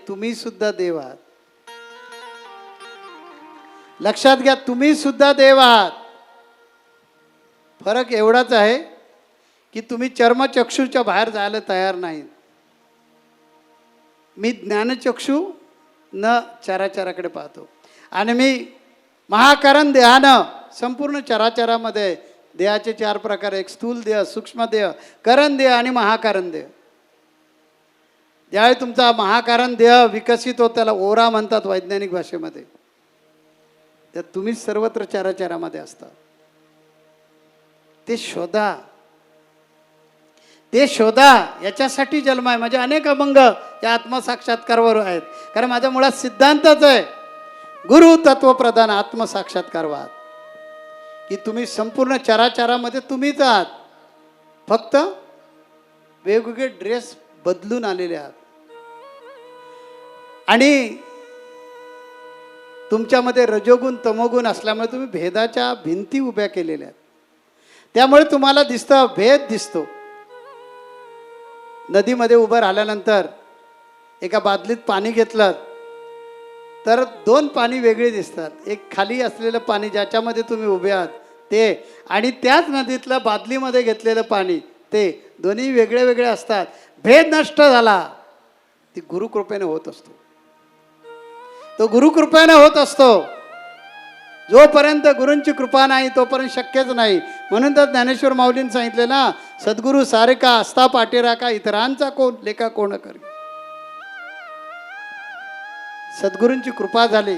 तुम्ही सुद्धा देव आहात. लक्षात घ्या, तुम्ही सुद्धा देव आहात. फरक एवढाच आहे की तुम्ही चर्मचक्षुच्या बाहेर जायला तयार नाही. मी ज्ञानचक्षु न चराचराकडे पाहतो आणि मी महाकारण देहानं संपूर्ण चराचरामध्ये देहाचे 4 प्रकार, एक स्थूल देह, सूक्ष्म देह, कारण देह आणि महाकारण देह. ज्यावेळी तुमचा महाकारण देह विकसित होतो त्याला ओरा म्हणतात वैज्ञानिक भाषेमध्ये. त्यात तुम्ही सर्वत्र चराचरामध्ये असता. ते शोधा, ते शोधा. याच्यासाठी जन्म आहे. माझे अनेक अभंग या आत्मसाक्षात्कारावर आहेत. कारण माझा मुळात सिद्धांतच आहे गुरु तत्वप्रधान आत्मसाक्षात्कारवाद, की तुम्ही संपूर्ण चराचरामध्ये तुम्हीच आहात. फक्त वेगवेगळे ड्रेस बदलून आलेले आहात. आणि तुमच्यामध्ये रजोगुण तमोगुण असल्यामुळे तुम्ही भेदाच्या भिंती उभ्या केलेल्या आहेत. त्यामुळे तुम्हाला दिसतं, भेद दिसतो. नदीमध्ये उभं राहिल्यानंतर एका बादलीत पाणी घेतलं तर 2 पाणी वेगळे दिसतात. एक खाली असलेलं पाणी ज्याच्यामध्ये तुम्ही उभे आहात ते, आणि त्याच नदीतलं बादलीमध्ये घेतलेलं पाणी ते, दोन्ही वेगळे वेगळे असतात. भेद नष्ट झाला. ती गुरुकृपेने होत असतो. तो गुरुकृपेने होत असतो. जोपर्यंत गुरूंची कृपा नाही तोपर्यंत शक्यच नाही. म्हणून तर ज्ञानेश्वर माऊलींनी सांगितले ना, सद्गुरू सारिका असता पाठीराखा, इतरांचा कोण लेखा कोण करी. सद्गुरूंची कृपा झाली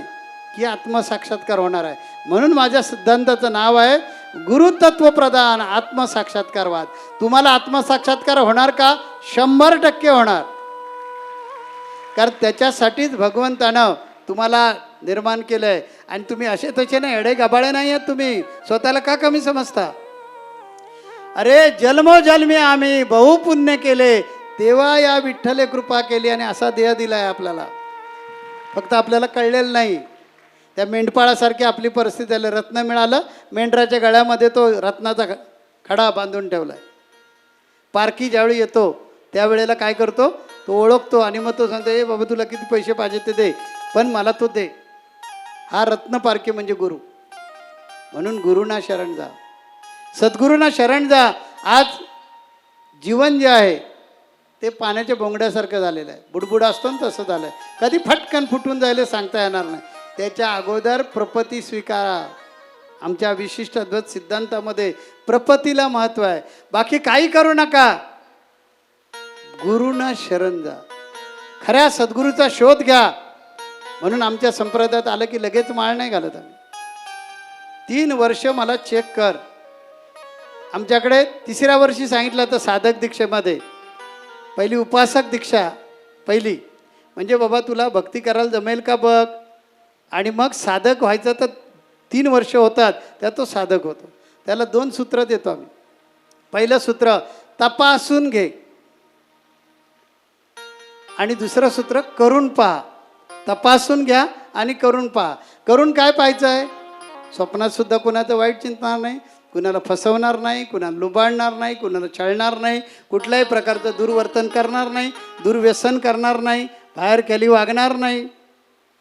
की आत्मसाक्षात्कार होणार आहे. म्हणून माझ्या सिद्धांताचं नाव आहे गुरुतत्वप्रधान आत्मसाक्षात्कारवाद. तुम्हाला आत्मसाक्षात्कार होणार का? 100% होणार. कारण त्याच्यासाठीच भगवंतानं तुम्हाला निर्माण केलं आहे. आणि तुम्ही असे तसे नाही, एडे गबाळे नाही आहेत. तुम्ही स्वतःला का कमी समजता? अरे जन्मोजन्मी आम्ही बहुपुण्य केले तेव्हा या विठ्ठले कृपा केली आणि असा देह दिलाय आपल्याला. फक्त आपल्याला कळलेलं नाही. त्या मेंढपाळासारखी आपली परिस्थिती आली. रत्न मिळालं, मेंढराच्या गळ्यामध्ये तो रत्नाचा खडा बांधून ठेवला आहे. पारखी ज्यावेळी येतो त्यावेळेला काय करतो, तो ओळखतो आणि मग तो सांगतो, ए बाबा तुला किती पैसे पाहिजे ते दे, पण मला तो दे. हा रत्न पारखी म्हणजे गुरु. म्हणून गुरुना शरण जा, सद्गुरूंना शरण जा. आज जीवन जे आहे ते पाण्याच्या बोंगड्यासारखं झालेलं आहे. बुडबुड असतो ना तसं झालं आहे. कधी फटकन फुटून जायला सांगता येणार नाही. त्याच्या अगोदर प्रपती स्वीकारा. आमच्या विशिष्ट अद्वैत सिद्धांतामध्ये प्रपतीला महत्त्व आहे. बाकी काही करू नका, गुरुना शरण जा. खऱ्या सद्गुरूचा शोध घ्या. म्हणून आमच्या संप्रदायात आलं की लगेच माळ नाही घालत आम्ही. 3 वर्ष मला चेक कर. आमच्याकडे 3ऱ्या वर्षी सांगितलं तर साधक दीक्षेमध्ये पहिली उपासक दीक्षा पहिली, म्हणजे बाबा तुला भक्ती करायला जमेल का बघ, आणि मग साधक व्हायचं तर 3 वर्ष होतात, त्यात तो साधक होतो. त्याला 2 सूत्र देतो आम्ही. पहिलं सूत्र तपासून घे आणि दुसरं सूत्र करून पहा. तपासून घ्या आणि करून पहा. करून काय पाहायचं आहे? स्वप्नात सुद्धा कुणाचं वाईट चिंतणार नाही, कुणाला फसवणार नाही, कुणाला लुबाडणार नाही, कुणाला छळणार नाही, कुठल्याही प्रकारचं दुर्वर्तन करणार नाही, दुर्व्यसन करणार नाही, बाहेर केली वागणार नाही.